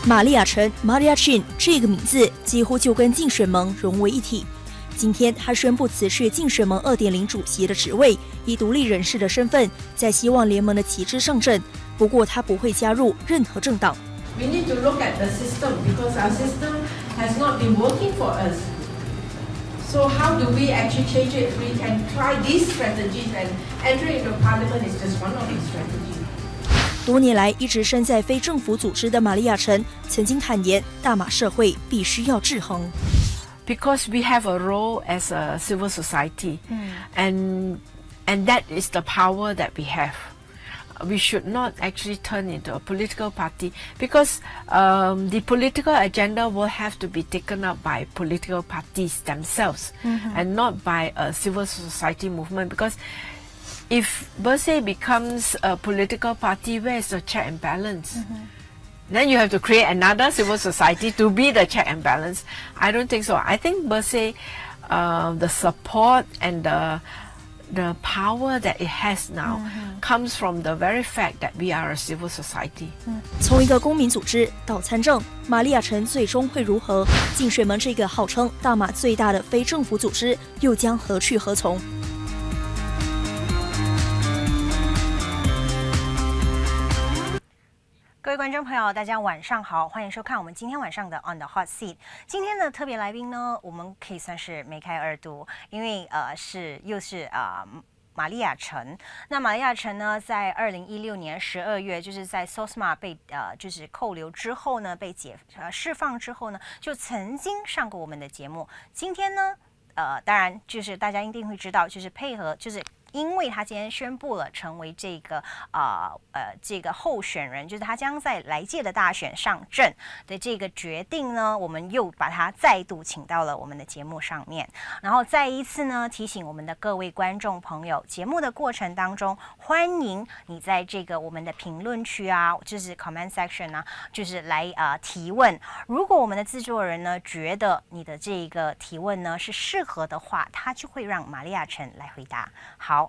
玛丽亚陈 Maria Chen 这个名字几乎就跟竞选盟融为一体。今天她宣布辞去竞选盟 2.0 主席的职位，以独立人士的身份在希望联盟的旗帜上阵。不过她不会加入任何政党。We need to look at the system because our system has not been working for us. So how do we actually change it? We can try these strategies, and entering into parliament is just one of these strategies. 多年来一直身在非政府组织的玛丽亚陈曾经坦言，大马社会必须要制衡。Because we have a role as a civil society, and that is the power that we have. We should not actually turn into a political party because the political agenda will have to be taken up by political parties themselves and not by a civil society movement. Because if Bersih becomes a political party, where is the check and balance? Then you have to create another civil society to be the check and balance. I don't think so. I think Bersih, the support and the power that it has now comes from the very fact that we are a civil society. 从一个公民组织到参政，玛丽亚陈最终会如何？竞选盟这个号称大马最大的非政府组织又将何去何从？各位观众朋友，大家晚上好，欢迎收看我们今天晚上的 On the Hot Seat。今天的特别来宾呢，我们可以算是梅开二度，因为又是玛丽亚陈。那玛丽亚陈呢，在2016年12月，就是在 SOSMA 被就是扣留之后呢，被释放之后呢，就曾经上过我们的节目。今天呢，当然就是大家一定会知道，就是配合就是。因为他今天宣布了成为这个候选人，就是他将在来届的大选上阵的这个决定呢，我们又把他再度请到了我们的节目上面，然后再一次呢提醒我们的各位观众朋友，节目的过程当中，欢迎你在这个我们的评论区啊，就是 comment section 啊，就是来提问。如果我们的制作人呢觉得你的这个提问呢是适合的话，他就会让玛丽亚陈来回答。好。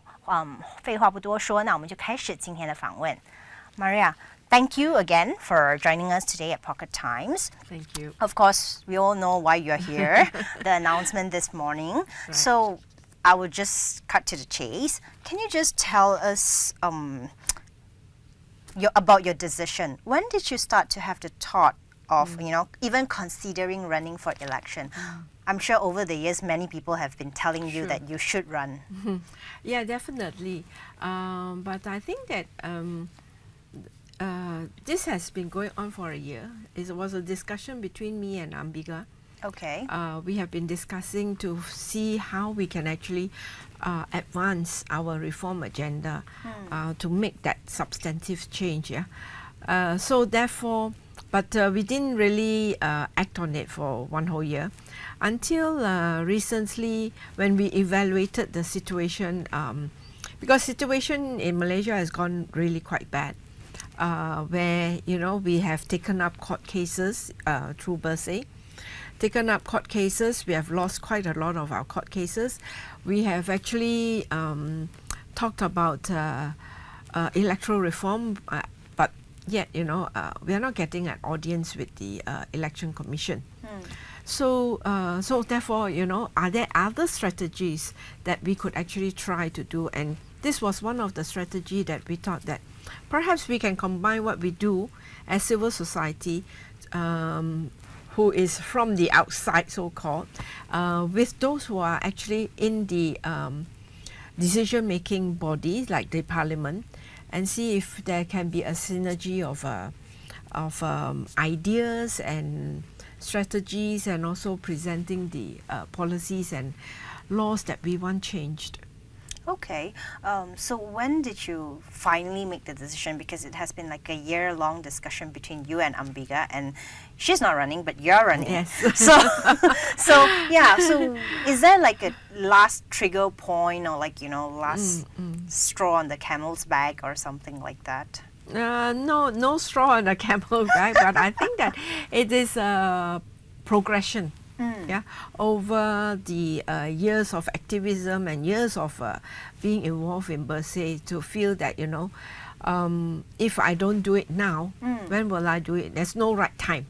废话不多说，那我们就开始今天的访问。Maria, thank you again for joining us today at Pocket Times. Thank you. Of course, we all know why you're here, the announcement this morning. Right. So I will just cut to the chase. Can you just tell us about your decision? When did you start to have the thought of, even considering running for election? I'm sure over the years, many people have been telling you that you should run. Yeah, definitely. But I think that this has been going on for a year. It was a discussion between me and Ambiga. Okay. We have been discussing to see how we can actually advance our reform agenda to make that substantive change. Yeah. So therefore, but we didn't really act on it for one whole year. Until recently, when we evaluated the situation, because situation in Malaysia has gone really quite bad, where we have taken up court cases through Bersih, taken up court cases. We have lost quite a lot of our court cases. We have actually talked about electoral reform, but yet we are not getting an audience with the election commission. So therefore, are there other strategies that we could actually try to do? And this was one of the strategy that we thought that perhaps we can combine what we do as civil society, who is from the outside, so-called, with those who are actually in the decision-making bodies like the parliament, and see if there can be a synergy of ideas and strategies, and also presenting the policies and laws that we want changed. Okay, so when did you finally make the decision? Because it has been like a year-long discussion between you and Ambiga, and she's not running, but you're running. Yes. So is there like a last trigger point, or last straw on the camel's back, or something like that? No straw on the camel back, but I think that it is a progression. Yeah, over the years of activism and years of being involved in BERSIH, to feel that, you know, if I don't do it now, when will I do it? There's no right time.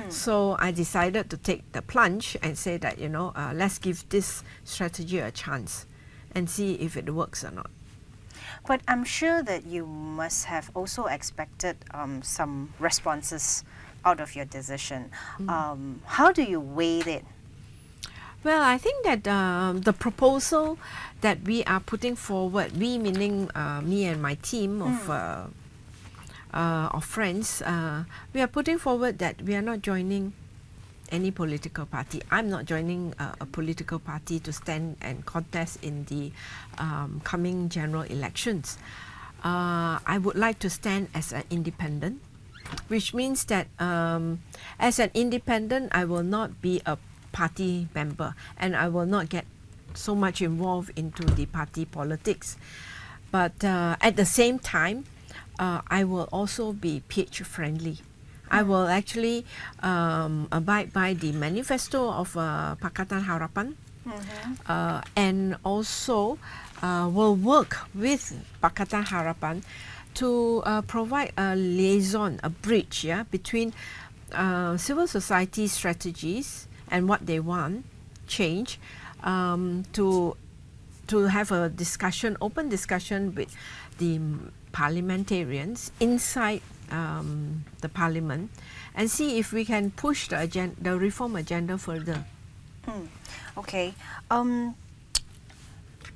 So I decided to take the plunge and say that, you know, let's give this strategy a chance and see if it works or not. But I'm sure that you must have also expected some responses out of your decision. How do you weigh it? Well, I think that the proposal that we are putting forward, we meaning me and my team of friends, we are putting forward that we are not joining any political party. I'm not joining a political party to stand and contest in the coming general elections. I would like to stand as an independent, which means that as an independent, I will not be a party member and I will not get so much involved into the party politics. But at the same time, I will also be PH friendly. I will actually abide by the Manifesto of Pakatan Harapan, and also will work with Pakatan Harapan to provide a liaison, a bridge, between civil society strategies and what they want, change, to have a discussion, open discussion with the parliamentarians inside the parliament, and see if we can push the reform agenda further. Okay.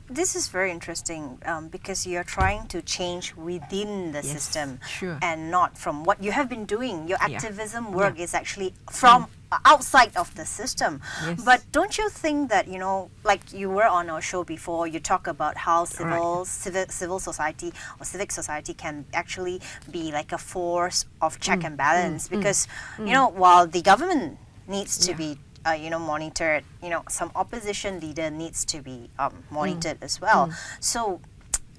This is very interesting because you're trying to change within the system, sure. and not from what you have been doing. Your activism work is actually from outside of the system. Yes. But don't you think that, you know, like you were on our show before, you talk about how civil society or civic society can actually be like a force of check and balance, because you know, while the government needs to be you know, monitored, you know, some opposition leader needs to be monitored as well. So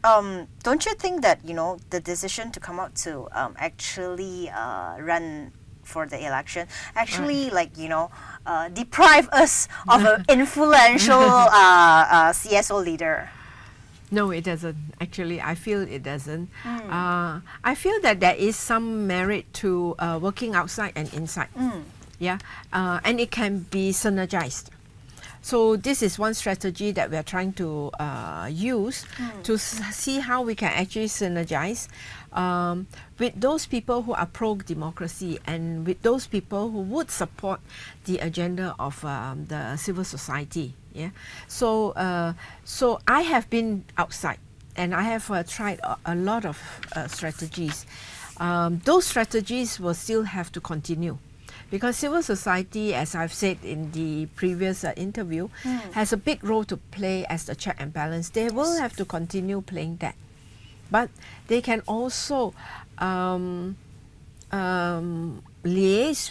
don't you think that, you know, the decision to come out to actually run for the election actually, like, you know, deprive us of an influential CSO leader? No, it doesn't. Actually, I feel it doesn't. I feel that there is some merit to working outside and inside. Yeah, and it can be synergized. So this is one strategy that we are trying to use to see how we can actually synergize with those people who are pro-democracy and with those people who would support the agenda of the civil society. Yeah. So so I have been outside and I have tried a lot of strategies. Those strategies will still have to continue, because civil society, as I've said in the previous interview, has a big role to play as the check and balance. They will have to continue playing that. But they can also liaise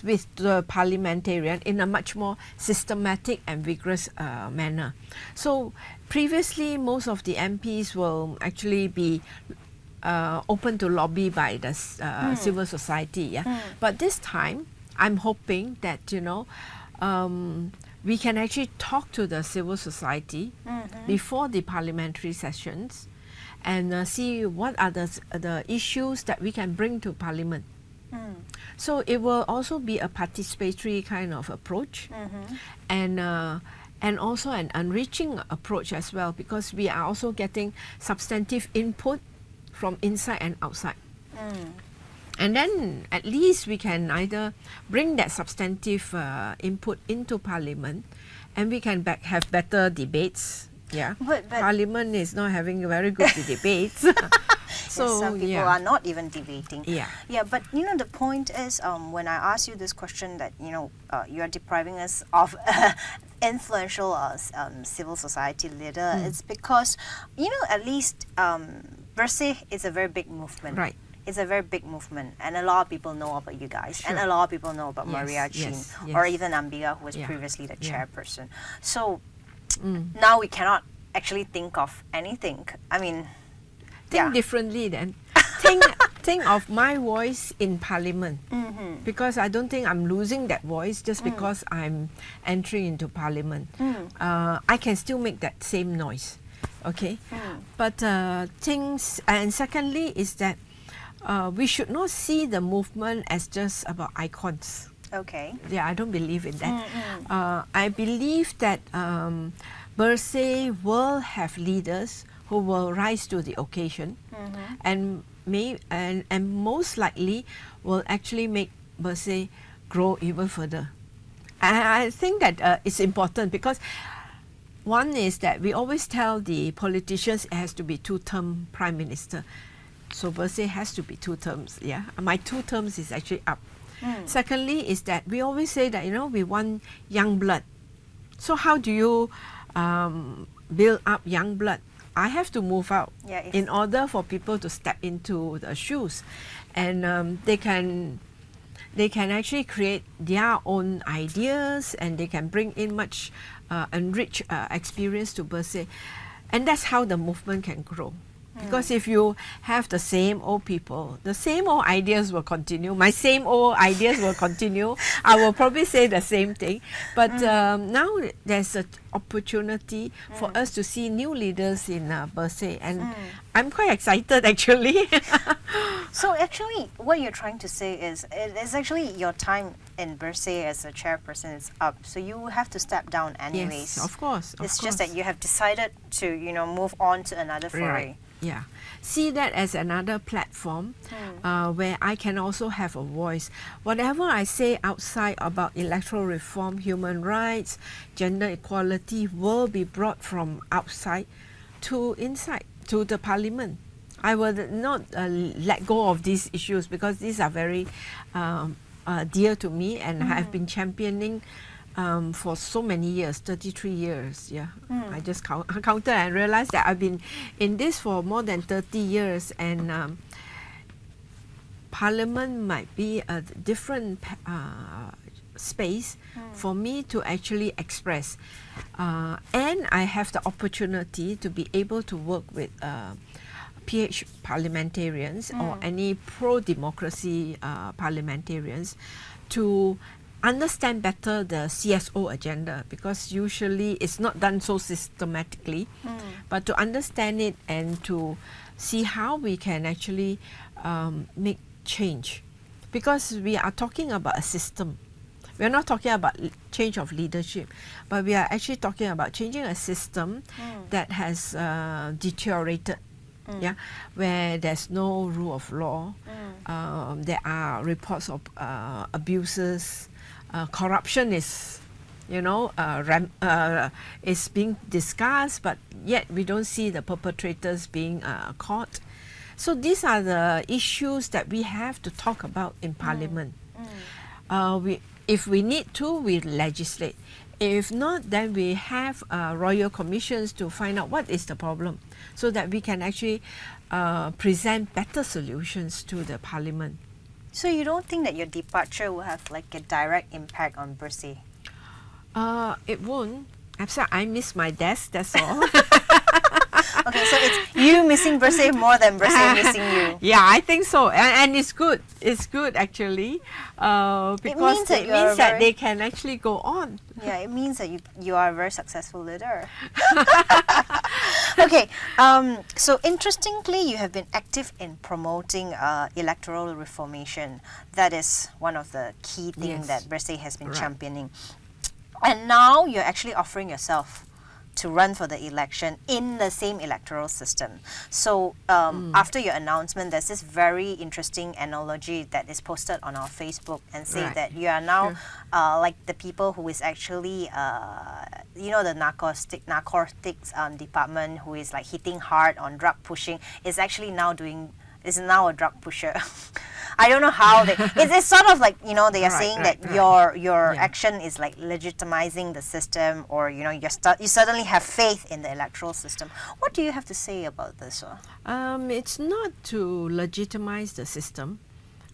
with the parliamentarian in a much more systematic and vigorous manner. So previously, most of the MPs will actually be open to lobby by the civil society. But this time, I'm hoping that, you know, we can actually talk to the civil society before the parliamentary sessions and see what are the issues that we can bring to Parliament. So it will also be a participatory kind of approach, and also an enriching approach as well, because we are also getting substantive input from inside and outside. And then at least we can either bring that substantive input into Parliament, and we can have better debates. Yeah, but Parliament is not having very good debates. So some people are not even debating. Yeah. But you know, the point is, when I ask you this question, that, you know, you are depriving us of influential civil society leader, it's because, you know, at least BERSIH is a very big movement. Right. It's a very big movement, and a lot of people know about you guys, and a lot of people know about Maria Chin, or even Ambiga, who was previously the chairperson. So now we cannot actually think of anything. I mean, think differently then. think of my voice in Parliament because I don't think I'm losing that voice just because I'm entering into Parliament. I can still make that same noise, okay? But things, and secondly is that we should not see the movement as just about icons. Okay. Yeah, I don't believe in that. I believe that BERSIH will have leaders who will rise to the occasion and most likely will actually make BERSIH grow even further. And I think that it's important because one is that we always tell the politicians it has to be two-term prime minister. So BERSIH has to be 2 terms. Yeah, my 2 terms is actually up. Secondly is that we always say that, you know, we want young blood. So how do you build up young blood? I have to move out in order for people to step into the shoes, and they can actually create their own ideas, and they can bring in much enriched experience to BERSIH, and that's how the movement can grow. Because if you have the same old people, the same old ideas will continue. My same old ideas will continue. I will probably say the same thing. But now there's an opportunity for us to see new leaders in BERSIH. And I'm quite excited actually. So actually what you're trying to say is it's actually your time in BERSIH as a chairperson is up. So you have to step down anyways. Yes, of course. It's just that you have decided to, you know, move on to another foray. Right. Yeah, see that as another platform where I can also have a voice. Whatever I say outside about electoral reform, human rights, gender equality will be brought from outside to inside, to the parliament. I will not let go of these issues because these are very dear to me, and I have been championing for so many years, 33 years, yeah. I just counted and realized that I've been in this for more than 30 years, and Parliament might be a different space for me to actually express. And I have the opportunity to be able to work with PH parliamentarians or any pro-democracy parliamentarians to understand better the CSO agenda, because usually it's not done so systematically, but to understand it and to see how we can actually make change, because we are talking about a system. We're not talking about change of leadership, but we are actually talking about changing a system that has deteriorated, yeah, where there's no rule of law, there are reports of abuses, corruption is, you know, is being discussed, but yet we don't see the perpetrators being caught. So these are the issues that we have to talk about in Parliament. If we need to, we legislate. If not, then we have royal commissions to find out what is the problem, so that we can actually present better solutions to the Parliament. So you don't think that your departure will have like a direct impact on BERSIH? It won't. I miss my desk, that's all. Okay, so it's you missing BERSIH more than BERSIH missing you. Yeah, I think so. And it's good. It's good actually. Because it means that they can actually go on. Yeah, it means that you are a very successful leader. Okay, so interestingly, you have been active in promoting electoral reformation. That is one of the key things that BERSIH has been championing. And now you're actually offering yourself to run for the election in the same electoral system. So after your announcement, there's this very interesting analogy that is posted on our Facebook and say that you are now like the people who is actually, you know, the narcotics department who is like hitting hard on drug pushing is actually now is now a drug pusher. I don't know how it's sort of like, you know, they are saying that your action is like legitimizing the system, or, you know, you suddenly have faith in the electoral system. What do you have to say about this? It's not to legitimize the system.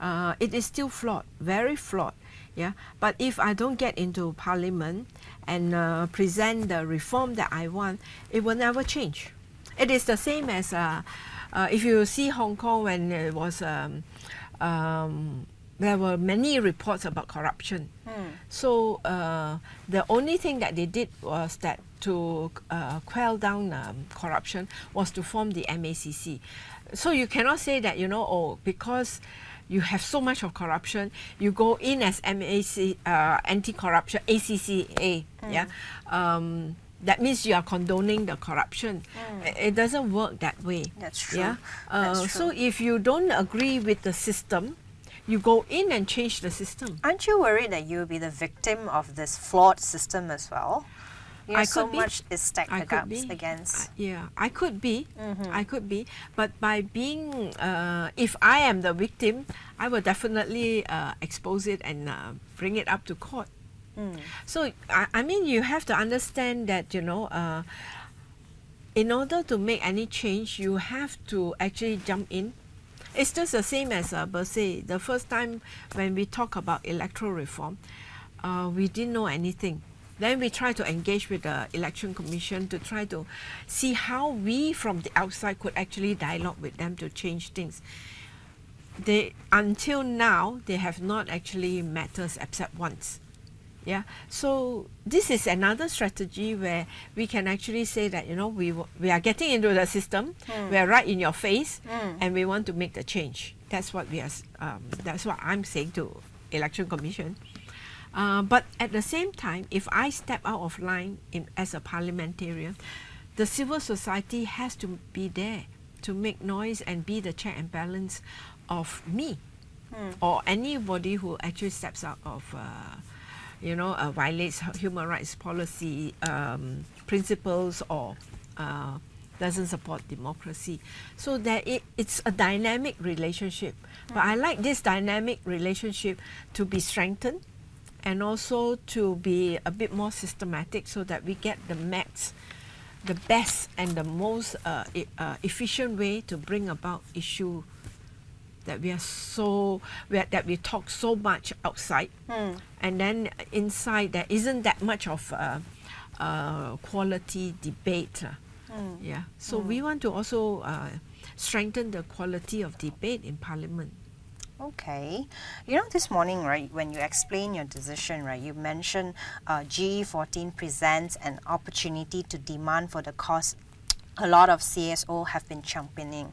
It is still flawed, very flawed. Yeah, but if I don't get into Parliament and present the reform that I want, it will never change. It is the same as if you see Hong Kong when it was, there were many reports about corruption. So the only thing that they did was that to quell down corruption was to form the MACC. So you cannot say that, you know, oh, because you have so much of corruption, you go in as anti-corruption, ACCA, yeah. That means you are condoning the corruption. It doesn't work that way. That's true. Yeah. That's true. So if you don't agree with the system, you go in and change the system. Aren't you worried that you'll be the victim of this flawed system as well? You know, I so could be. much is stacked I could be. against. Yeah, I could be. I could be. But by being, if I am the victim, I will definitely expose it and bring it up to court. So, I mean, you have to understand that, you know, in order to make any change, you have to actually jump in. It's just the same as Bersih. The first time when we talk about electoral reform, we didn't know anything. Then we try to engage with the Election Commission to try to see how we from the outside could actually dialogue with them to change things. Until now, they have not actually met us except once. Yeah, so this is another strategy where we can actually say that, you know, we are getting into the system, we are right in your face, and we want to make the change. That's what we are. That's what I'm saying to Election Commission. But at the same time, if I step out of line as a parliamentarian, the civil society has to be there to make noise and be the check and balance of me or anybody who actually steps out of you know, violates human rights policy principles or doesn't support democracy. So that it's a dynamic relationship. But I like this dynamic relationship to be strengthened and also to be a bit more systematic so that we get the best and the most efficient way to bring about issue that that we talk so much outside, and then inside there isn't that much of quality debate. Yeah, so we want to also strengthen the quality of debate in Parliament. Okay. You know, this morning, right, when you explain your decision, right, you mentioned GE14 presents an opportunity to demand for the cause a lot of CSO have been championing.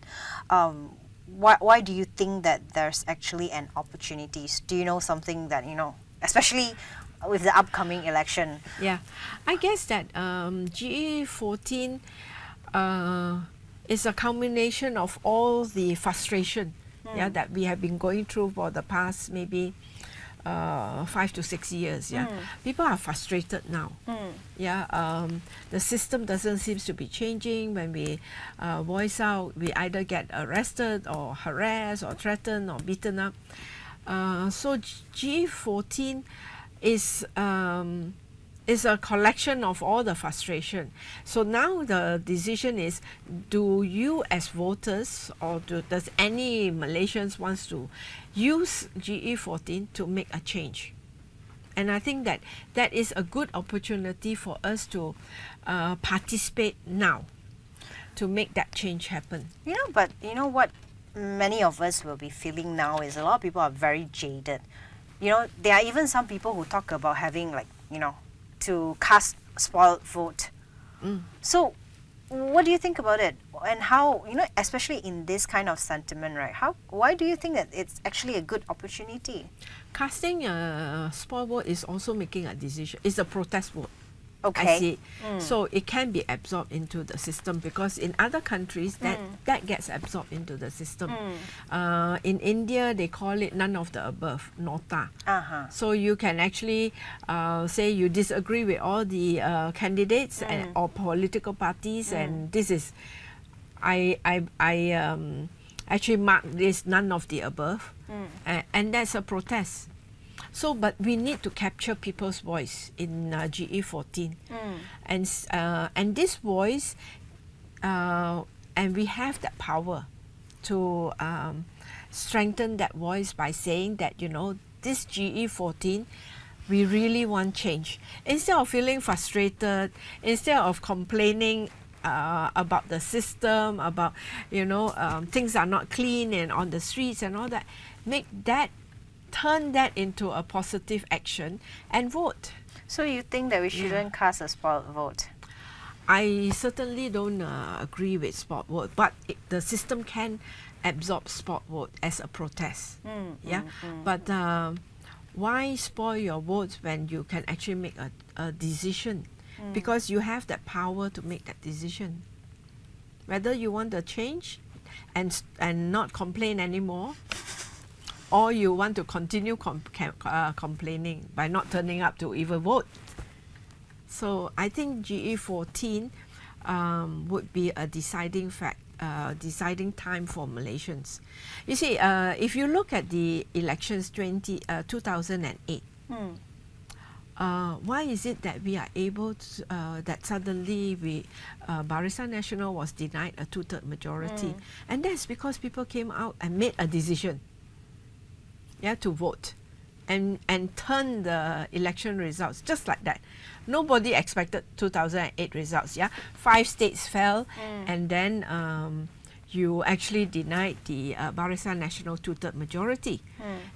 Why do you think that there's actually an opportunity? Do you know something that, you know, especially with the upcoming election? Yeah, I guess that GE14 is a combination of all the frustration that we have been going through for the past maybe 5 to 6 years. Yeah, people are frustrated now. Yeah, the system doesn't seem to be changing. When we voice out, we either get arrested or harassed or threatened or beaten up. So G14 is a collection of all the frustration. So now the decision is, do you as voters or does any Malaysians wants to use GE14 to make a change? And I think that that is a good opportunity for us to participate now to make that change happen. You know, but you know what many of us will be feeling now is a lot of people are very jaded. You know, there are even some people who talk about having, like, you know, to cast spoiled vote. So what do you think about it? And how, you know, especially in this kind of sentiment, right? Why do you think that it's actually a good opportunity? Casting a spoiled vote is also making a decision. It's a protest vote. Okay. I see. So it can be absorbed into the system because in other countries that gets absorbed into the system. In India, they call it none of the above, nota. So you can actually say you disagree with all the candidates or political parties, and this is, I actually mark this none of the above, and that's a protest. So, but we need to capture people's voice in GE14, and this voice, and we have that power to strengthen that voice by saying that, you know, this GE14, we really want change. Instead of feeling frustrated, instead of complaining, about the system, about things are not clean and on the streets and all that. Turn that into a positive action and vote. So you think that we shouldn't cast a spoiled vote? I certainly don't agree with spot vote, but the system can absorb spot vote as a protest. But why spoil your votes when you can actually make a decision? Because you have that power to make that decision. Whether you want to change and not complain anymore, or you want to continue complaining by not turning up to even vote. So I think GE14 would be a deciding time for Malaysians. You see, if you look at the elections 2008, why is it that we are able to, that suddenly Barisan Nasional was denied a 2/3 majority? And that's because people came out and made a decision to vote and turn the election results just like that. Nobody expected 2008 results. 5 states fell, and then you actually denied the Barisan Nasional 2/3 majority.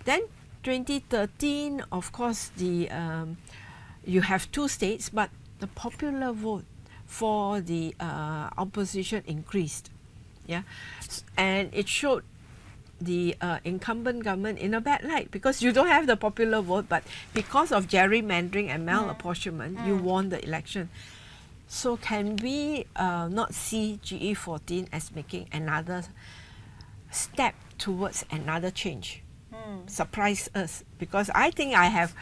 Then 2013, of course, you have 2 states, but the popular vote for the opposition increased. And it showed the incumbent government in a bad light because you don't have the popular vote, but because of gerrymandering and malapportionment, you won the election. So can we not see GE14 as making another step towards another change? Surprise us, because I think I have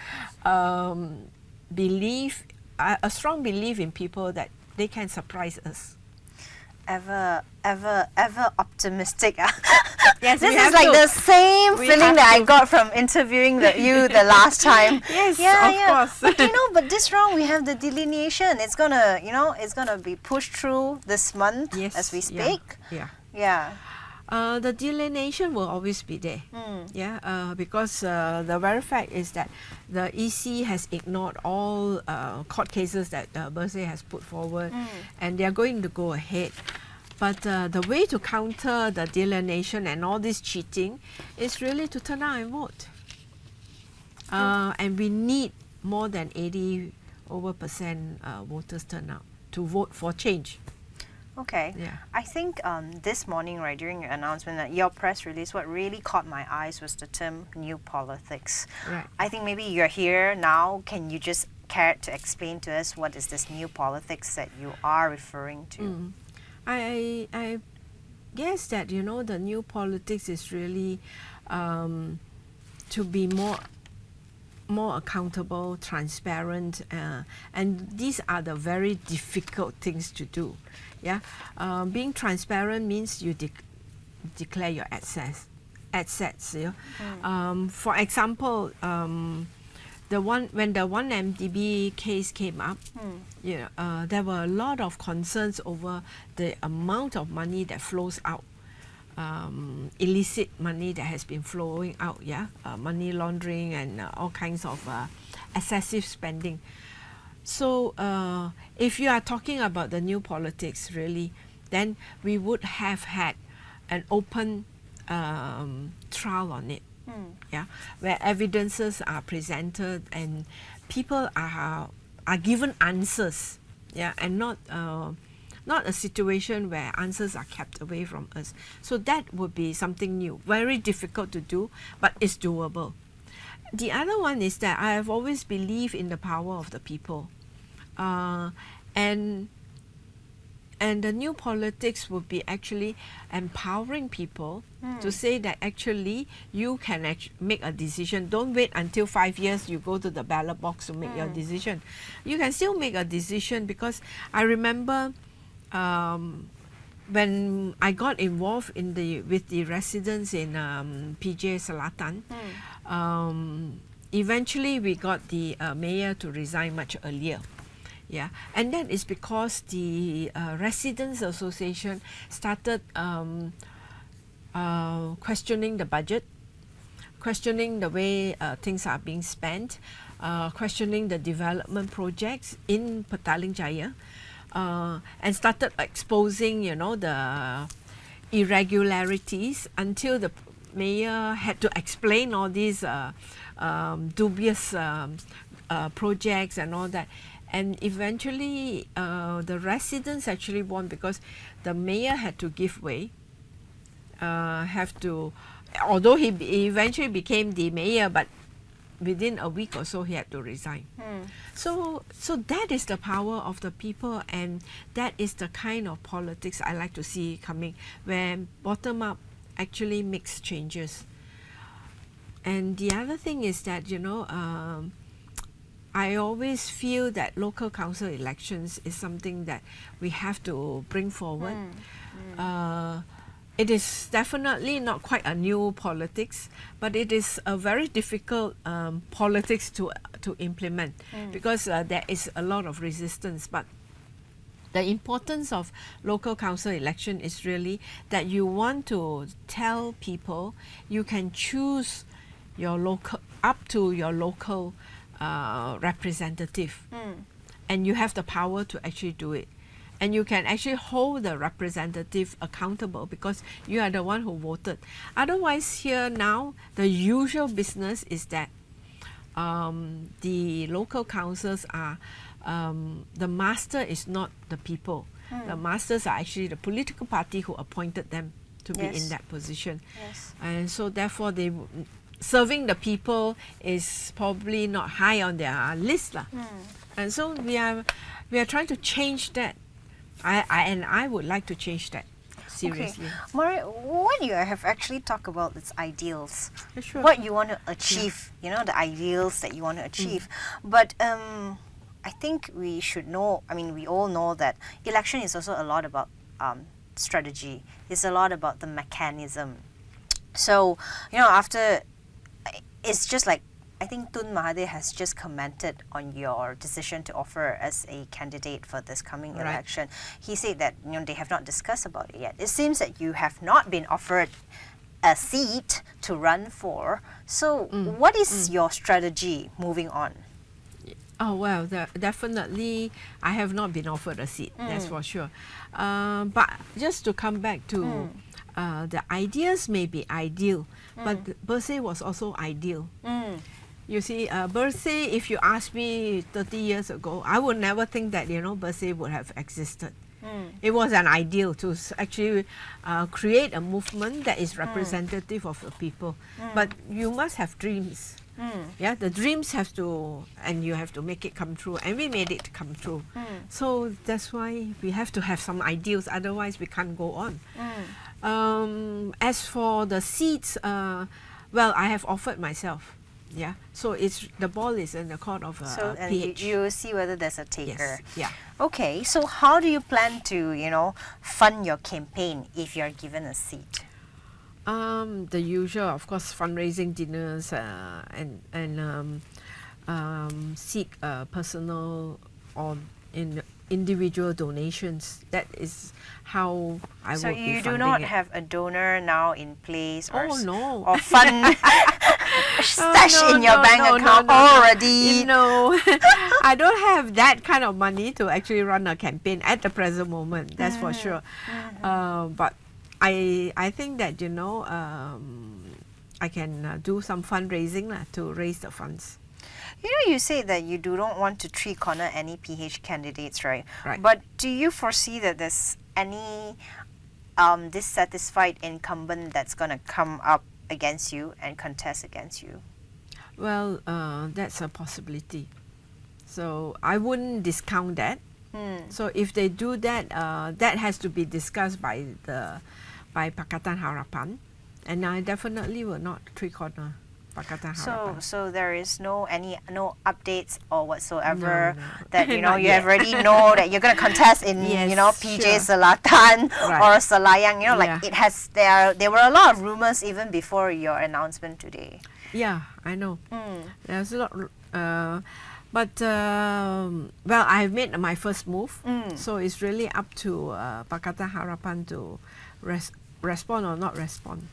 a strong belief in people that they can surprise us. Ever optimistic. Yes, this is like the same feeling that I got from interviewing you the last time. Yes, of course. But this round we have the delineation. It's gonna, it's gonna be pushed through this month as we speak. Yeah. The delineation will always be there. Because the very fact is that the EC has ignored all court cases that BERSIH has put forward, and they are going to go ahead. But the way to counter the delineation and all this cheating is really to turn out and vote. And we need more than 80% voters turn out to vote for change. Okay. I think this morning, right, during your announcement, your press release, what really caught my eyes was the term new politics. Right. I think maybe you're here now. Can you just care to explain to us what is this new politics that you are referring to? I guess that, the new politics is really to be more accountable, transparent, and these are the very difficult things to do. Being transparent means you declare your assets. For example, when the 1MDB case came up, there were a lot of concerns over the amount of money that flows out. Illicit money that has been flowing out, money laundering and all kinds of excessive spending. So if you are talking about the new politics, really, then we would have had an open trial on it, where evidences are presented and people are given answers, and not a situation where answers are kept away from us. So that would be something new, very difficult to do, but it's doable. The other one is that I have always believed in the power of the people, and the new politics would be actually empowering people to say that actually you can make a decision. Don't wait until 5 years you go to the ballot box to make your decision. You can still make a decision, because I remember when I got involved with the residents in PJ Selatan, eventually we got the mayor to resign much earlier. And that is because the Residents Association started questioning the budget, questioning the way things are being spent, questioning the development projects in Petaling Jaya. and started exposing, you know, the irregularities until the mayor had to explain all these dubious projects and all that. And eventually, the residents actually won because the mayor had to give way. Although he eventually became the mayor, but within a week or so he had to resign. So that is the power of the people, and that is the kind of politics I like to see coming, where bottom up actually makes changes. And the other thing is that, you know, I always feel that local council elections is something that we have to bring forward. It is definitely not quite a new politics, but it is a very difficult politics to implement because there is a lot of resistance. But the importance of local council election is really that you want to tell people you can choose your local, up to your local representative, and you have the power to actually do it. And you can actually hold the representative accountable because you are the one who voted. Otherwise, here now, the usual business is that the local councils are, the master is not the people. The masters are actually the political party who appointed them to be in that position. And so therefore, serving the people is probably not high on their list. And so we are trying to change that. I would like to change that seriously. Okay. Maria, what you have actually talked about is ideals. Sure. What you want to achieve, you know, the ideals that you want to achieve. But I think we should know, I mean, we all know that election is also a lot about strategy. It's a lot about the mechanism. So, you know, after, it's just like, I think Tun Mahadi has just commented on your decision to offer as a candidate for this coming election. He said that, you know, they have not discussed about it yet. It seems that you have not been offered a seat to run for. So what is your strategy moving on? Oh, well, definitely I have not been offered a seat, that's for sure. But just to come back to the ideas may be ideal, but Bersih was also ideal. You see, Bersih, if you asked me 30 years ago, I would never think that, you know, Bersih would have existed. It was an ideal to actually create a movement that is representative of the people. But you must have dreams. Yeah, the dreams have to, and you have to make it come true. And we made it come true. So that's why we have to have some ideals, otherwise we can't go on. As for the seats, well, I have offered myself. Yeah, so it's the ball is in the court of and PH. you see whether there's a taker. Yes. Yeah. Okay, so how do you plan to, you know, fund your campaign if you're given a seat? The usual, of course, fundraising dinners and seek personal or individual donations. That is how I would be funding it. So you do not have a donor now in place, or no, or fund stash in your bank account already? No, I don't have that kind of money to actually run a campaign at the present moment. That's for sure. But I think that, you know, I can do some fundraising to raise the funds. You know, you say that you do not want to three-corner any PH candidates, right? Right. But do you foresee that there's any dissatisfied incumbent that's going to come up against you and contest against you? Well, that's a possibility. So I wouldn't discount that. So if they do that, that has to be discussed by Pakatan Harapan, and I definitely will not three-corner Pakatan Harapan. So there is no updates or whatsoever that, you know, Not you yet. already know that you're going to contest in, Yes, you know, PJ sure. Selatan Right. or Selayang, you know, like Yeah. it has, there were a lot of rumors even before your announcement today. Yeah, I know. There's a lot. But well, I've made my first move, so it's really up to Pakatan Harapan to respond or not respond.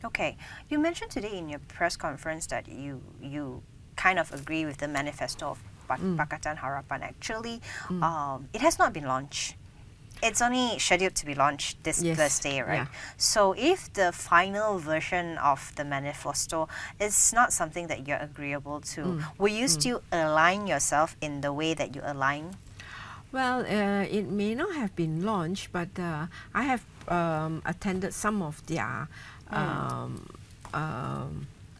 Okay, you mentioned today in your press conference that you kind of agree with the manifesto Pakatan Harapan actually, it has not been launched. It's only scheduled to be launched this Thursday, right? Yeah. So if the final version of the manifesto is not something that you're agreeable to, will you still align yourself in the way that you align? Well, it may not have been launched, but I have attended some of their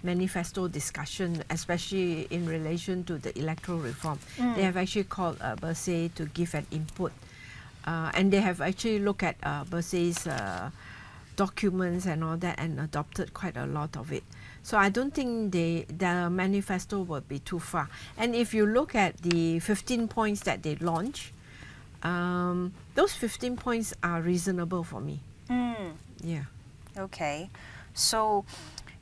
manifesto discussion, especially in relation to the electoral reform. They have actually called BERSIH to give an input. And they have actually looked at BERSIH's documents and all that and adopted quite a lot of it. So I don't think the manifesto will be too far. And if you look at the 15 points that they launched, those 15 points are reasonable for me. Yeah. Okay. So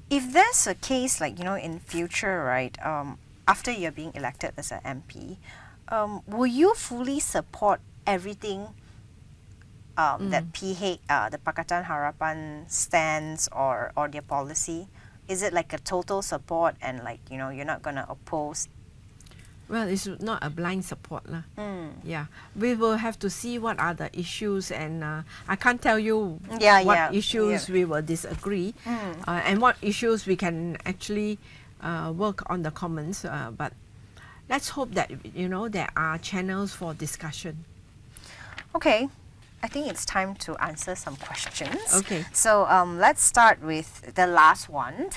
if there's a case like, in future, right, after you're being elected as an MP, will you fully support everything that the Pakatan Harapan stands or their policy? Is it like a total support and you're not going to oppose? Well, it's not a blind support. Yeah, we will have to see what are the issues, and I can't tell you what issues we will disagree and what issues we can actually work on the commons, but let's hope that there are channels for discussion. Okay, I think it's time to answer some questions. Okay. So let's start with the last one.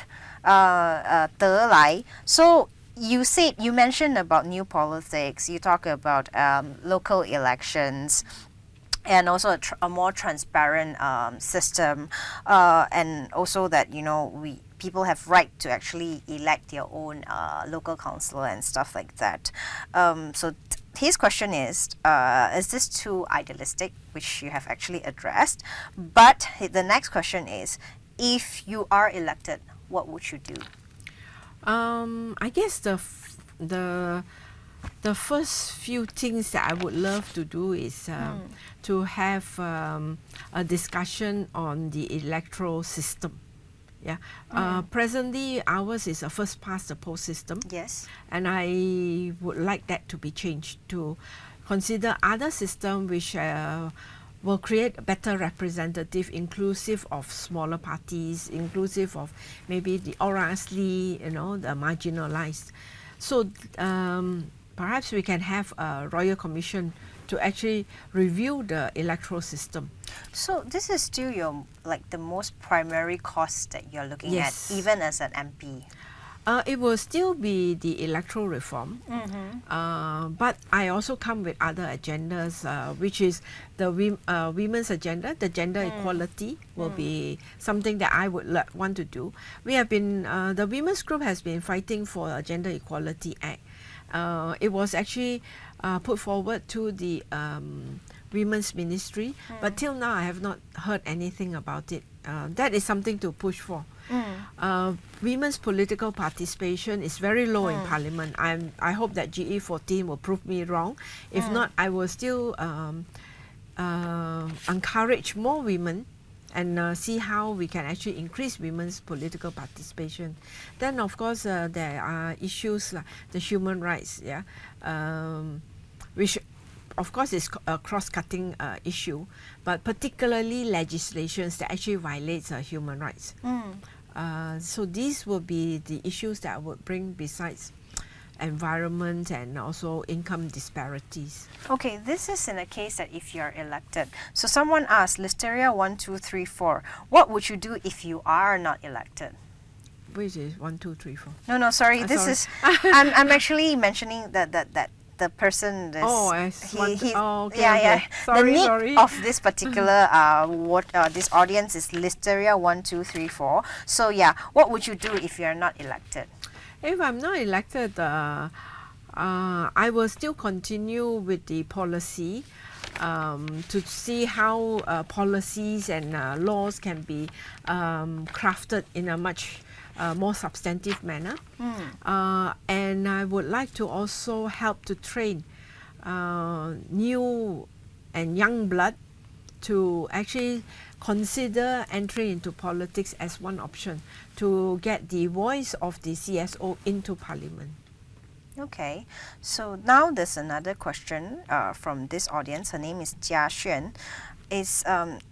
So you mentioned about new politics. You talk about local elections and also a more transparent system, and also that people have right to actually elect their own local council and stuff like that. So his question is this too idealistic, which you have actually addressed? But the next question is, if you are elected, what would you do? I guess the first few things that I would love to do is to have a discussion on the electoral system. Yeah. Presently, ours is a first past the post system. Yes. And I would like that to be changed to consider other system which will create a better representative, inclusive of smaller parties, inclusive of maybe the orasly, the marginalized. So perhaps we can have a royal commission to actually review the electoral system. So this is still your the most primary cost that you're looking at, even as an MP. It will still be the electoral reform, but I also come with other agendas, which is the women's agenda. The gender equality will be something that I would want to do. We have been, the women's group has been fighting for a Gender Equality Act. It was actually put forward to the Women's Ministry, but till now I have not heard anything about it. That is something to push for. Women's political participation is very low in Parliament. I hope that GE14 will prove me wrong. If not, I will still encourage more women and see how we can actually increase women's political participation. Then, of course, there are issues like the human rights, which of course is a cross-cutting issue, but particularly legislations that actually violates human rights. So these will be the issues that I would bring besides environment and also income disparities. Okay, this is in a case that if you're elected. So someone asked, Listeria 1, 2, 3, 4, what would you do if you are not elected? Which is 1, 2, 3, 4. No, sorry. This sorry. is I'm actually mentioning that the person is okay. Sorry. Sorry. Of this particular this audience is Listeria 1, 2, 3, 4. So yeah, what would you do if you're not elected? If I'm not elected, I will still continue with the policy to see how policies and laws can be crafted in a much more substantive manner. And I would like to also help to train new and young blood to actually consider entry into politics as one option to get the voice of the CSO into Parliament. Okay, so now there's another question from this audience. Her name is Jia Xuan. Is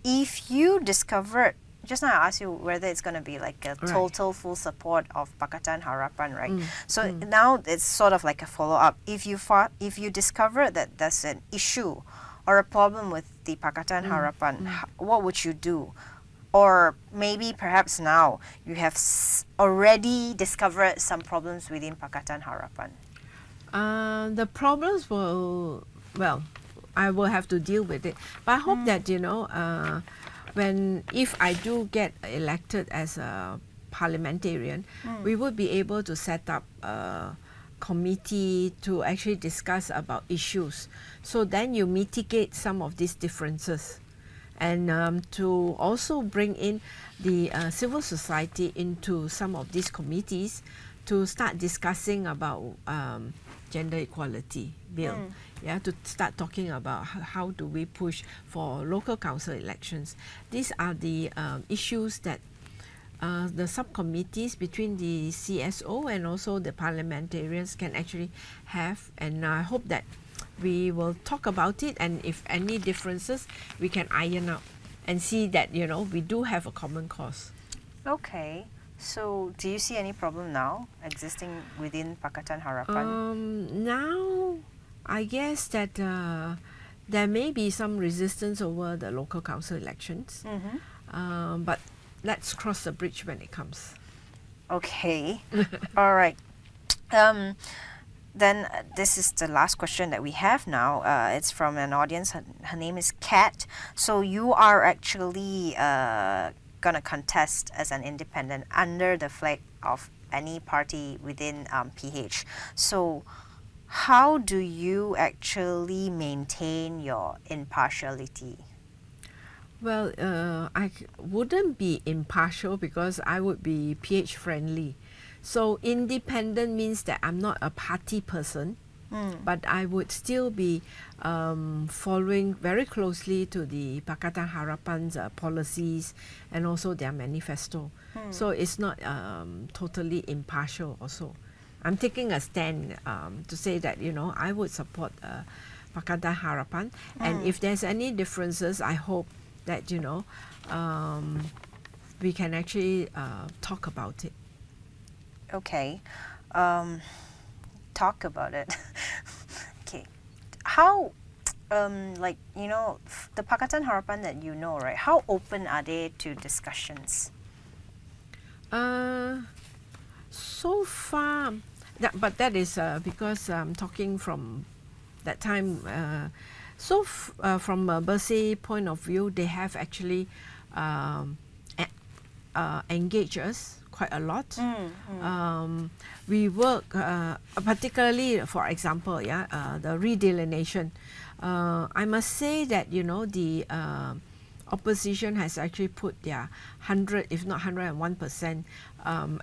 if you discovered, just now I asked you whether it's going to be like a total full support of Pakatan Harapan, right? So now it's sort of like a follow-up. If you discover that there's an issue or a problem with the Pakatan Harapan, what would you do? Or maybe perhaps now you have already discovered some problems within Pakatan Harapan. The problems will, well, I will have to deal with it. But I hope that, you know, if I do get elected as a parliamentarian, we would be able to set up a committee to actually discuss about issues. So then you mitigate some of these differences. And to also bring in the civil society into some of these committees to start discussing about gender equality bill. Yeah, to start talking about how do we push for local council elections. These are the issues that the subcommittees between the CSO and also the parliamentarians can actually have, and I hope that we will talk about it, and if any differences we can iron out and see that, you know, we do have a common cause. Okay, so do you see any problem now existing within Pakatan Harapan? Now I guess that there may be some resistance over the local council elections, but let's cross the bridge when it comes. Okay, all right. Then this is the last question that we have now. It's from an audience. Her name is Kat. So you are actually gonna contest as an independent under the flag of any party within PH. So how do you actually maintain your impartiality? Well, I wouldn't be impartial because I would be PH friendly. So independent means that I'm not a party person, but I would still be following very closely to the Pakatan Harapan's policies and also their manifesto. So it's not totally impartial also. I'm taking a stand to say that, you know, I would support Pakatan Harapan, and if there's any differences, I hope that, you know, we can actually talk about it. Okay, talk about it. Okay, how, like, you know, the Pakatan Harapan that you know, right? How open are they to discussions? So far, but that is because I'm talking from that time. From a Bersih point of view, they have actually engaged us quite a lot. We work particularly, for example, the redelineation. I must say that, you know, the opposition has actually put their 100, if not 101%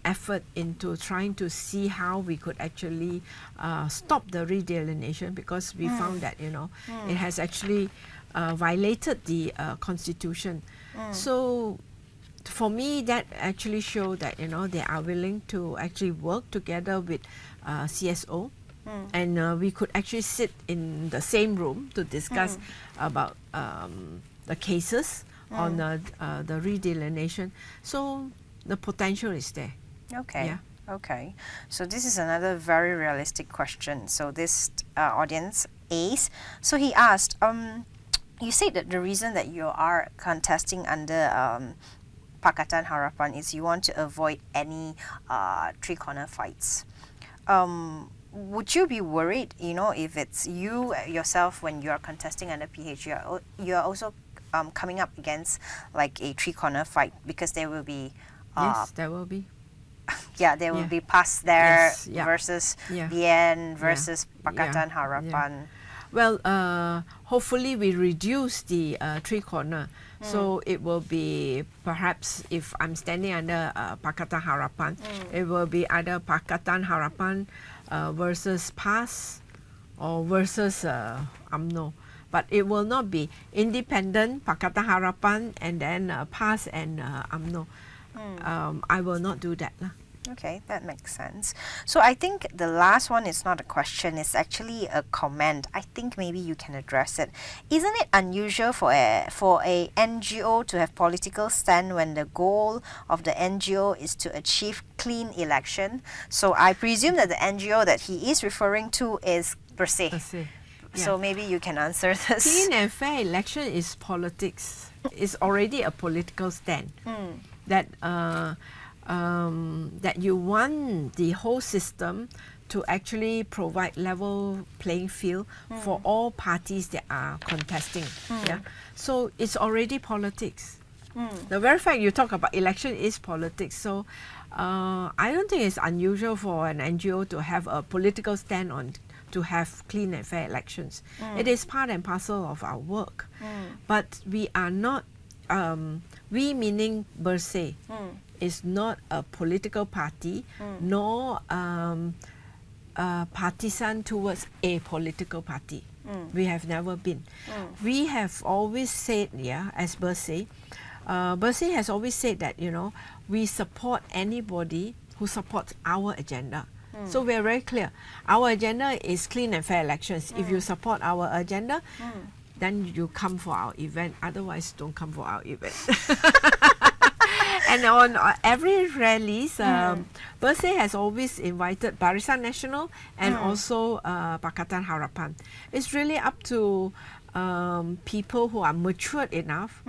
effort into trying to see how we could actually stop the redelineation, because we found that, you know, it has actually violated the constitution. So for me, that actually showed that, you know, they are willing to actually work together with CSO, and we could actually sit in the same room to discuss about the cases on the redelineation. So the potential is there. Okay. Yeah. Okay. So this is another very realistic question. So this audience Ace. So he asked, you said that the reason that you are contesting under Pakatan Harapan is you want to avoid any three-corner fights. Would you be worried, you know, if it's you yourself when you are contesting under PH, you are also coming up against like a three-corner fight, because there will be Yes, there will be. Yeah, there will be PAS there versus Yeah. BN versus Pakatan Harapan. Well, hopefully we reduce the three-corner. So it will be, perhaps if I'm standing under Pakatan Harapan, it will be either Pakatan Harapan versus PAS or versus UMNO. But it will not be independent, Pakatan Harapan, and then PAS and UMNO. I will not do that. Okay, that makes sense. So I think the last one is not a question, it's actually a comment. I think maybe you can address it. Isn't it unusual for a NGO to have political stand when the goal of the NGO is to achieve clean election? So I presume that the NGO that he is referring to is BERSIH. BERSIH. Yeah. So maybe you can answer this. Clean and fair election is politics. It's already a political stand. That that you want the whole system to actually provide level playing field for all parties that are contesting. Yeah, so it's already politics. The very fact you talk about election is politics. So I don't think it's unusual for an NGO to have a political stand on to have clean and fair elections. It is part and parcel of our work. But we are not, we meaning BERSIH, is not a political party, nor partisan towards a political party. We have never been. We have always said, yeah, as BERSIH, BERSIH has always said that, you know, we support anybody who supports our agenda. So we're very clear. Our agenda is clean and fair elections. If you support our agenda, then you come for our event. Otherwise, don't come for our event. And on every rallies, BERSIH has always invited Barisan Nasional and also Pakatan Harapan. It's really up to people who are matured enough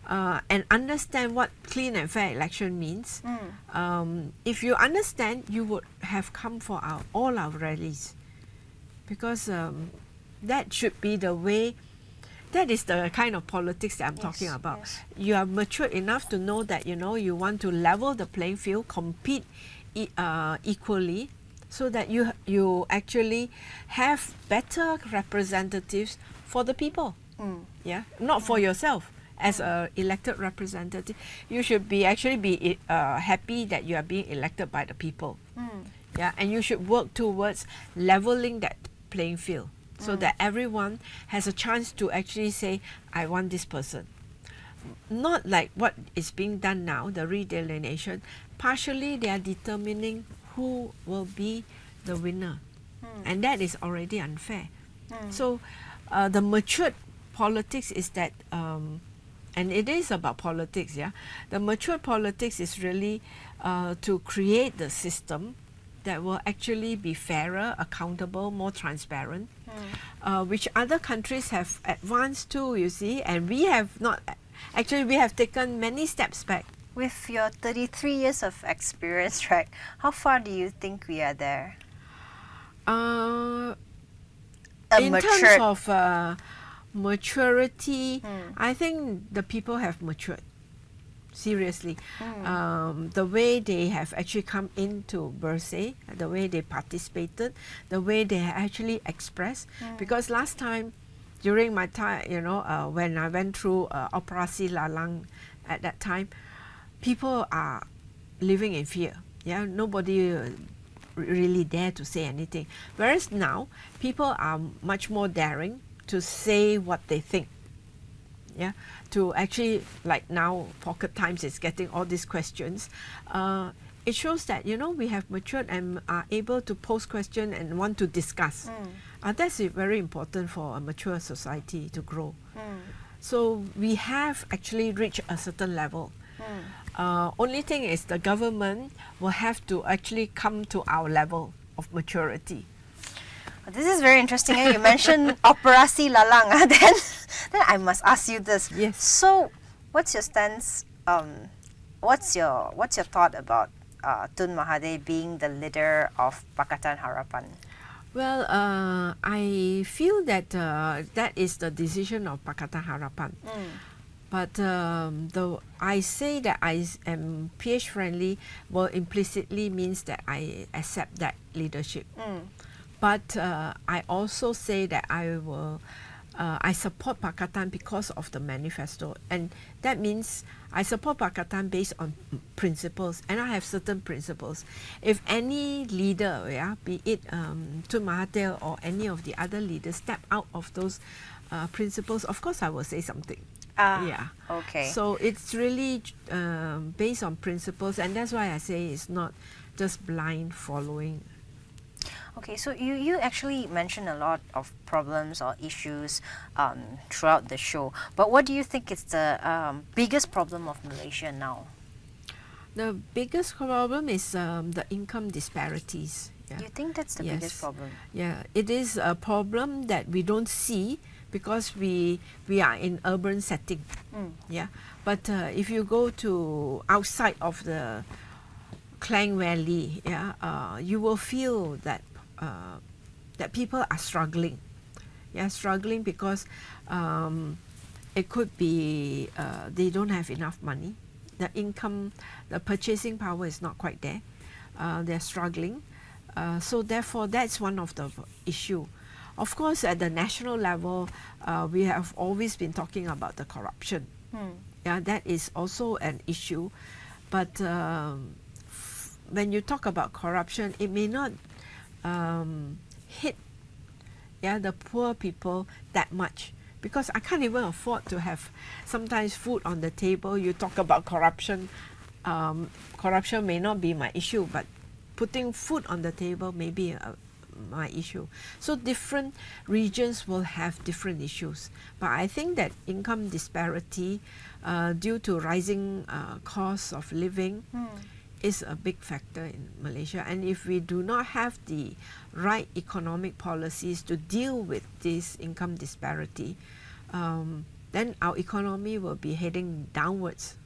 and understand what clean and fair election means. If you understand, you would have come for all our rallies, because that should be the way. That is the kind of politics that I'm talking about. You are mature enough to know that, you know, you want to level the playing field, compete equally, so that you actually have better representatives for the people. Yeah, not for yourself. As an elected representative, you should be happy that you are being elected by the people. Yeah, and you should work towards leveling that playing field, so that everyone has a chance to actually say, I want this person. Not like what is being done now, the redelineation. Partially, they are determining who will be the winner. And that is already unfair. So the matured politics is that, and it is about politics, yeah. The mature politics is really to create the system that will actually be fairer, accountable, more transparent, which other countries have advanced to, you see, and we have not. Actually, we have taken many steps back. With your 33 years of experience, right, how far do you think we are there? In terms of maturity, I think the people have matured. Seriously, the way they have actually come into BERSIH, the way they participated, the way they actually expressed. Because last time, during my time, you know, when I went through Operasi Lalang at that time, people are living in fear. Yeah, nobody really dare to say anything. Whereas now, people are much more daring to say what they think. Yeah, to actually, like now, Pocket Times is getting all these questions. It shows that, you know, we have matured and are able to pose questions and want to discuss. That's very important for a mature society to grow. So we have actually reached a certain level. Only thing is the government will have to actually come to our level of maturity. This is very interesting. You mentioned Operasi Lalang. Then I must ask you this. Yes. So, what's your stance? What's your thought about Tun Mahadi being the leader of Pakatan Harapan? Well, I feel that that is the decision of Pakatan Harapan. But I say that I am PH friendly, well, implicitly means that I accept that leadership. But I also say that I support Pakatan because of the manifesto, and that means I support Pakatan based on principles, and I have certain principles. If any leader, yeah, be it Tun Mahathir or any of the other leaders, step out of those principles, of course I will say something. Yeah. Okay. So it's really based on principles, and that's why I say it's not just blind following. Okay, so you actually mentioned a lot of problems or issues throughout the show. But what do you think is the biggest problem of Malaysia now? The biggest problem is the income disparities. Yeah. You think that's the biggest Yes. problem? Yeah, it is a problem that we don't see because we are in urban setting. Yeah, but if you go to outside of the Klang Valley, yeah, you will feel that that people are struggling. Yeah, struggling because it could be they don't have enough money. The income, the purchasing power is not quite there. They're struggling. So therefore, that's one of the issue. Of course, at the national level, we have always been talking about the corruption. Yeah, that is also an issue. But when you talk about corruption, it may not hit the poor people that much. Because I can't even afford to have sometimes food on the table. You talk about corruption. Corruption may not be my issue, but putting food on the table may be my issue. So different regions will have different issues. But I think that income disparity due to rising costs of living is a big factor in Malaysia. And if we do not have the right economic policies to deal with this income disparity, then our economy will be heading downwards.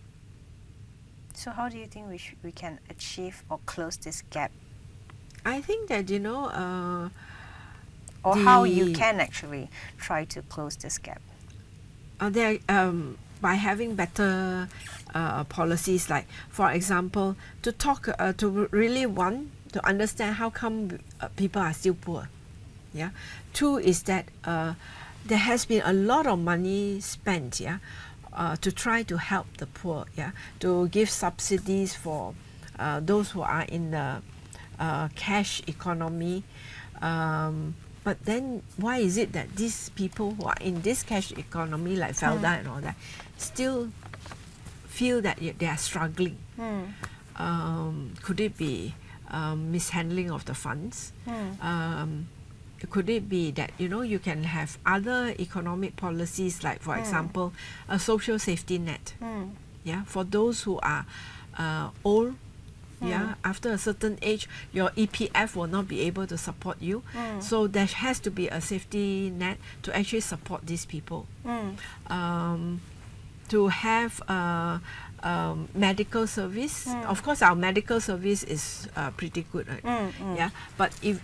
So how do you think we can achieve or close this gap? I think that, Or how you can actually try to close this gap? By having better policies, like for example, to talk to really want to understand how come people are still poor. Yeah. Two is that there has been a lot of money spent. Yeah. To try to help the poor. Yeah. To give subsidies for those who are in the cash economy. But then why is it that these people who are in this cash economy, like Felda and all that, still feel that they are struggling? Could it be mishandling of the funds? Could it be that you can have other economic policies, like for example a social safety net, yeah, for those who are old, yeah, after a certain age your EPF will not be able to support you, so there has to be a safety net to actually support these people. To have medical service, of course our medical service is pretty good, right? Yeah, but if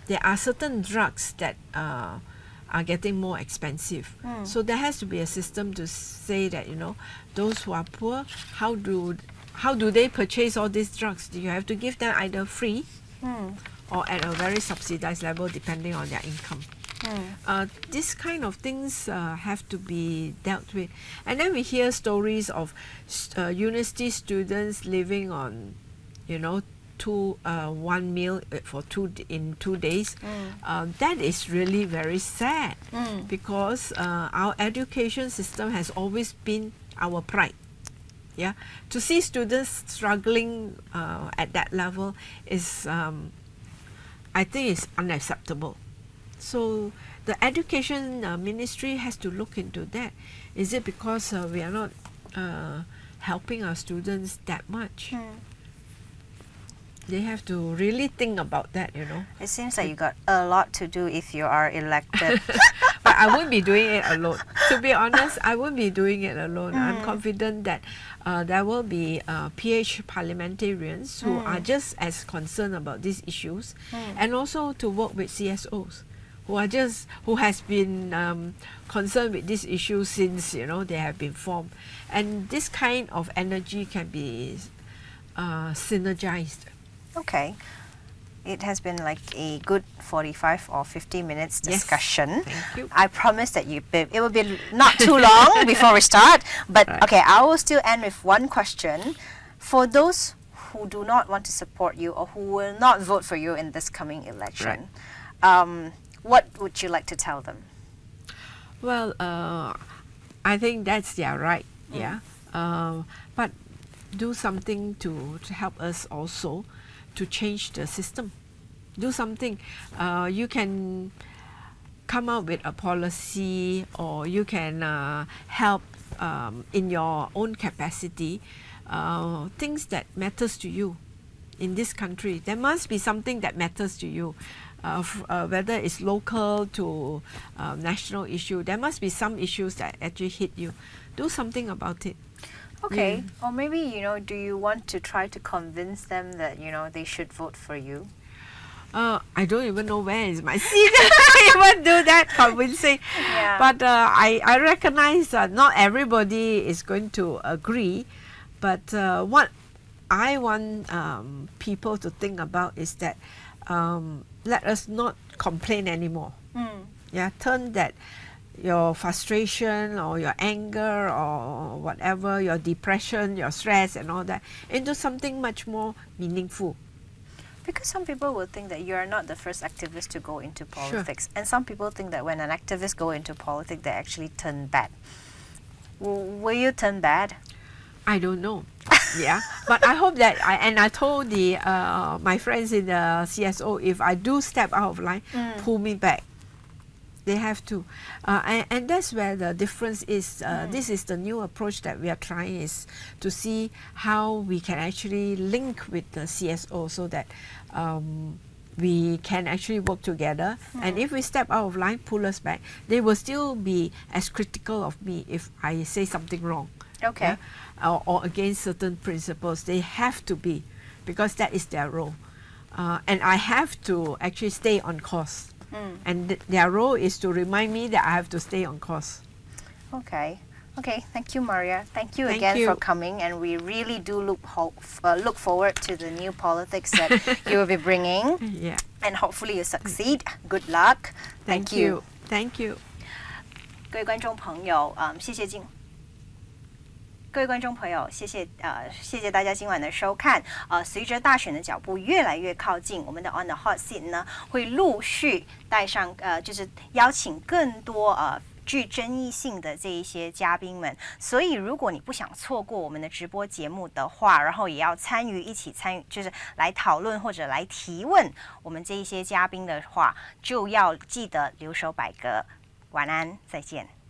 there are certain drugs that are getting more expensive, so there has to be a system to say that those who are poor, how do they purchase all these drugs? Do you have to give them either free or at a very subsidized level depending on their income? This kind of things have to be dealt with. And then we hear stories of university students living on one meal for 2 days. That is really very sad, because our education system has always been our pride. Yeah, to see students struggling at that level is, I think, is unacceptable. So the education ministry has to look into that. Is it because we are not helping our students that much? They have to really think about that, It seems like you got a lot to do if you are elected. But I won't be doing it alone. To be honest, I won't be doing it alone. I'm confident that there will be PH parliamentarians who are just as concerned about these issues, and also to work with CSOs who has been concerned with these issues since they have been formed, and this kind of energy can be synergized. Okay. It has been like a good 45 or 50 minutes discussion. Yes, thank you. I promise that it will be not too long before we start. But right. Okay, I will still end with one question. For those who do not want to support you or who will not vote for you in this coming election, what would you like to tell them? Well, I think that's their right, yeah. But do something to help us also to change the system. Do something. You can come up with a policy, or you can help in your own capacity, things that matters to you in this country. There must be something that matters to you, whether it's local to national issue. There must be some issues that actually hit you. Do something about it. Okay, or maybe, you know, do you want to try to convince them that, you know, they should vote for you? I don't even know where is my seat. I even do that convincing. Yeah. But I recognize that not everybody is going to agree. But what I want people to think about is that let us not complain anymore. Yeah, turn that your frustration or your anger or whatever, your depression, your stress and all that, into something much more meaningful. Because some people will think that you are not the first activist to go into politics. And some people think that when an activist go into politics, they actually turn bad. Will you turn bad? I don't know. Yeah, but I hope that I told the my friends in the CSO, if I do step out of line, pull me back. They have to, and that's where the difference is. This is the new approach that we are trying, is to see how we can actually link with the CSO so that we can actually work together. And if we step out of line, pull us back, they will still be as critical of me if I say something wrong. Okay. Yeah? Or against certain principles. They have to be, because that is their role. And I have to actually stay on course. And their role is to remind me that I have to stay on course. Okay. Okay, thank you, Maria. Thank you Thank again you. for coming, and we really do look forward to the new politics that you will be bringing. Yeah. And hopefully you succeed. Good luck. Thank you. Thank you. 各位观众朋友，各位观众朋友，谢谢大家今晚的收看。随着大选的脚步越来越靠近，我们的 On the Hot Seat 呢会陆续带上就是邀请更多具争议性的这一些嘉宾们。所以如果你不想错过我们的直播节目的话，然后也要一起参与，就是来讨论或者来提问我们这一些嘉宾的话，就要记得留守百格。晚安，再见。